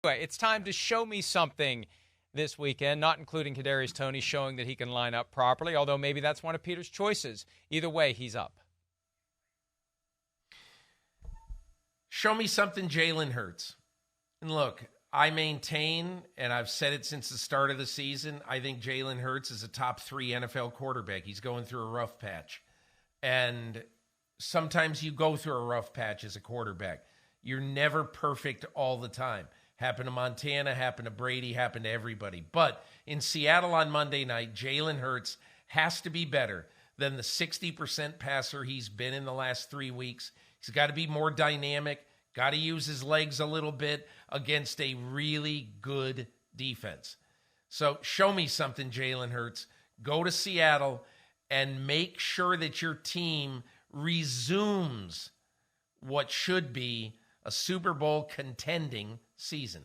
Anyway, it's time to show me something this weekend, not including Kadarius Toney showing that he can line up properly, although maybe that's one of Peter's choices. Either way, he's up. Show me something Jalen Hurts. And look, I maintain, and I've said it since the start of the season, I think Jalen Hurts is a top 3 NFL quarterback. He's going through a rough patch. And sometimes you go through a rough patch as a quarterback. You're never perfect all the time. Happened to Montana, happened to Brady, happened to everybody. But in Seattle on Monday night, Jalen Hurts has to be better than the 60% passer he's been in the last 3 weeks. He's got to be more dynamic, got to use his legs a little bit against a really good defense. So show me something, Jalen Hurts. Go to Seattle and make sure that your team resumes what should be a Super Bowl contending season.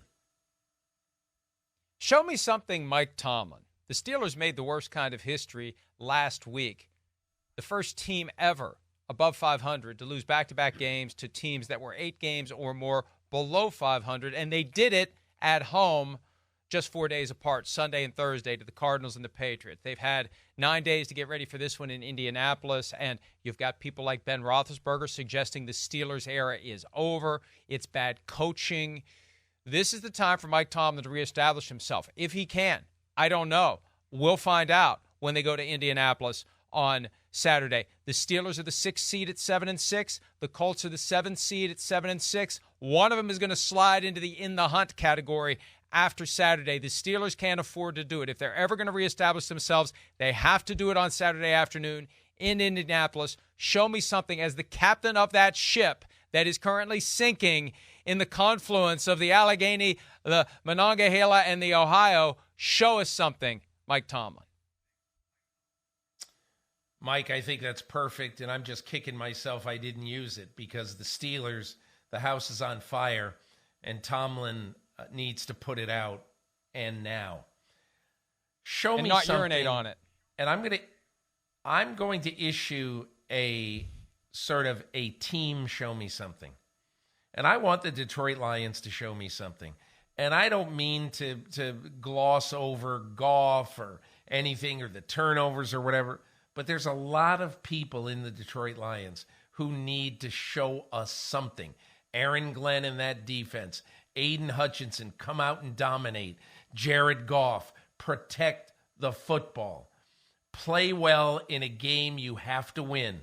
Show me something, Mike Tomlin. The Steelers made the worst kind of history last week. The first team ever above 500 to lose back-to-back games to teams that were 8 games or more below 500, and they did it at home just 4 days apart, Sunday and Thursday, to the Cardinals and the Patriots. They've had 9 days to get ready for this one in Indianapolis, and you've got people like Ben Roethlisberger suggesting the Steelers era is over. It's bad coaching. This is the time for Mike Tomlin to reestablish himself. If he can, I don't know. We'll find out when they go to Indianapolis on Saturday. The Steelers are the 6th seed at 7-6. The Colts are the 7th seed at 7-6. One of them is going to slide into the in the hunt category after Saturday. The Steelers can't afford to do it. If they're ever going to reestablish themselves, they have to do it on Saturday afternoon in Indianapolis. Show me something as the captain of that ship that is currently sinking in the confluence of the Allegheny, the Monongahela, and the Ohio. Show us something, Mike Tomlin. Mike, I think that's perfect, and I'm just kicking myself I didn't use it because the Steelers, the house is on fire, and Tomlin needs to put it out, and now. Show and me not something, urinate on it. And I'm going to issue a sort of a team show me something. And I want the Detroit Lions to show me something. And I don't mean to gloss over Goff or anything or the turnovers or whatever, but there's a lot of people in the Detroit Lions who need to show us something. Aaron Glenn in that defense. Aiden Hutchinson, come out and dominate. Jared Goff, protect the football. Play well in a game you have to win.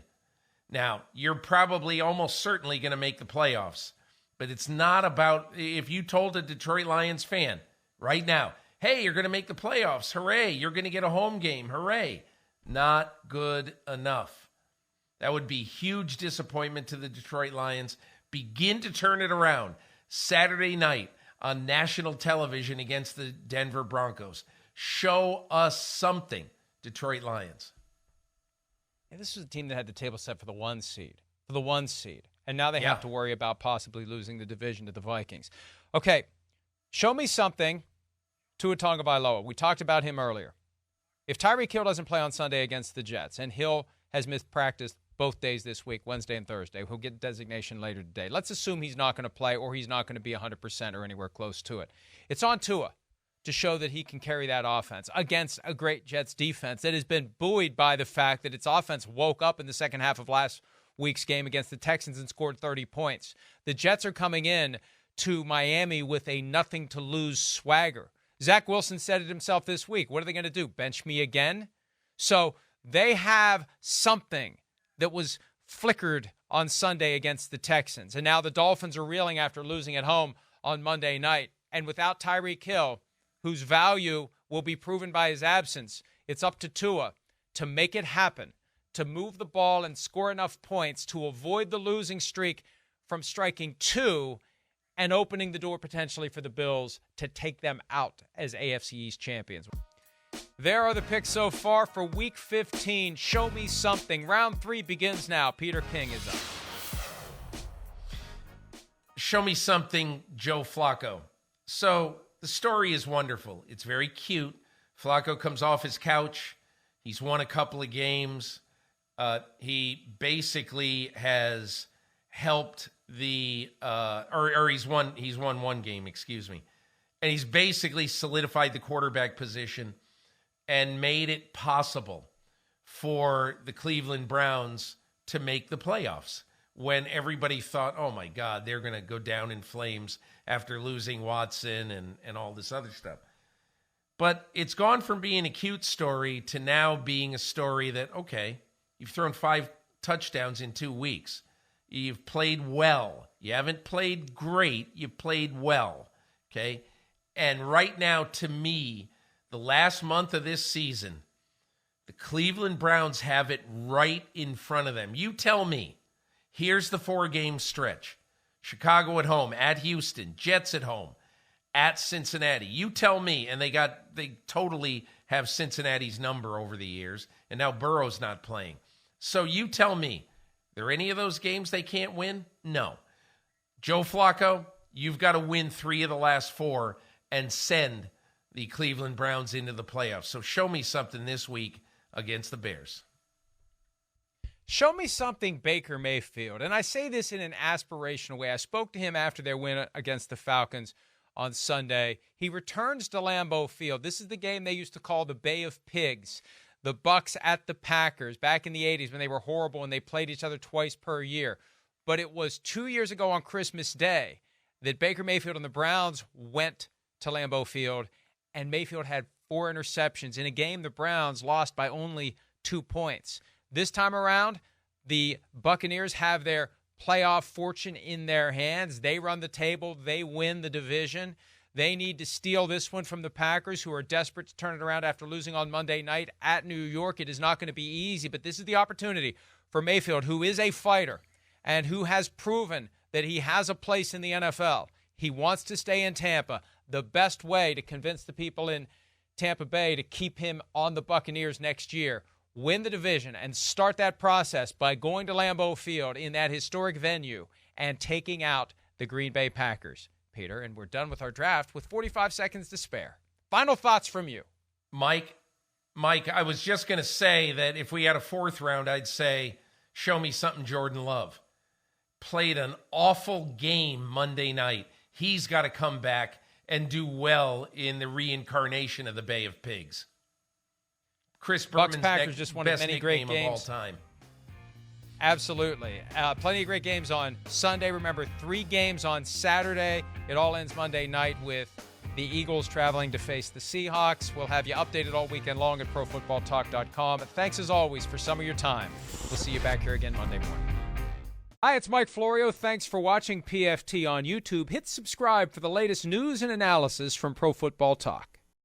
Now, you're probably almost certainly going to make the playoffs, but it's not about, if you told a Detroit Lions fan right now, hey, you're going to make the playoffs, hooray, you're going to get a home game, hooray. Not good enough. That would be huge disappointment to the Detroit Lions. Begin to turn it around Saturday night on national television against the Denver Broncos. Show us something, Detroit Lions. Yeah, this was a team that had the table set for the 1 seed. And now they have to worry about possibly losing the division to the Vikings. Okay, show me something, Tua Tagovailoa. We talked about him earlier. If Tyreek Hill doesn't play on Sunday against the Jets, and Hill has missed practice both days this week, Wednesday and Thursday, he'll get designation later today. Let's assume he's not going to play or he's not going to be 100% or anywhere close to it. It's on Tua to show that he can carry that offense against a great Jets defense that has been buoyed by the fact that its offense woke up in the second half of last week's game against the Texans and scored 30 points. The Jets are coming in to Miami with a nothing-to-lose swagger. Zach Wilson said it himself this week. What are they going to do, bench me again? So they have something that was flickered on Sunday against the Texans. And now the Dolphins are reeling after losing at home on Monday night. And without Tyreek Hill, whose value will be proven by his absence, it's up to Tua to make it happen, to move the ball and score enough points to avoid the losing streak from striking 2 and opening the door potentially for the Bills to take them out as AFC East champions. There are the picks so far for Week 15. Show me something. Round 3 begins now. Peter King is up. Show me something, Joe Flacco. So the story is wonderful. It's very cute. Flacco comes off his couch. He's won a couple of games. He basically has helped the he's won one game, excuse me. And he's basically solidified the quarterback position and made it possible for the Cleveland Browns to make the playoffs when everybody thought, oh my God, they're going to go down in flames after losing Watson and all this other stuff. But it's gone from being a cute story to now being a story that, okay, you've thrown 5 touchdowns in 2 weeks. You've played well. You haven't played great. You've played well, okay? And right now, to me, the last month of this season, the Cleveland Browns have it right in front of them. You tell me, here's the 4-game stretch. Chicago at home, at Houston, Jets at home, at Cincinnati. You tell me, and they totally have Cincinnati's number over the years, and now Burrow's not playing. So you tell me, are there any of those games they can't win? No. Joe Flacco, you've got to win 3 of the last 4 and send the Cleveland Browns into the playoffs. So show me something this week against the Bears. Show me something, Baker Mayfield. And I say this in an aspirational way. I spoke to him after their win against the Falcons on Sunday. He returns to Lambeau Field. This is the game they used to call the Bay of Pigs. The Bucs at the Packers back in the 80s when they were horrible and they played each other twice per year. But it was 2 years ago on Christmas Day that Baker Mayfield and the Browns went to Lambeau Field, and Mayfield had 4 interceptions in a game the Browns lost by only 2 points. This time around, the Buccaneers have their playoff fortune in their hands. They run the table. They win the division. They need to steal this one from the Packers, who are desperate to turn it around after losing on Monday night at New York. It is not going to be easy, but this is the opportunity for Mayfield, who is a fighter and who has proven that he has a place in the NFL. He wants to stay in Tampa. The best way to convince the people in Tampa Bay to keep him on the Buccaneers next year, win the division, and start that process by going to Lambeau Field in that historic venue and taking out the Green Bay Packers. Peter, and we're done with our draft with 45 seconds to spare. Final thoughts from you. Mike, I was just going to say that if we had a 4th round, I'd say, show me something Jordan Love. Played an awful game Monday night. He's got to come back and do well in the reincarnation of the Bay of Pigs. Chris Berman's Bucs-Packers just one of many great games of all time. Absolutely. Plenty of great games on Sunday. Remember, 3 games on Saturday. It all ends Monday night with the Eagles traveling to face the Seahawks. We'll have you updated all weekend long at ProFootballTalk.com. Thanks, as always, for some of your time. We'll see you back here again Monday morning. Hi, it's Mike Florio. Thanks for watching PFT on YouTube. Hit subscribe for the latest news and analysis from Pro Football Talk.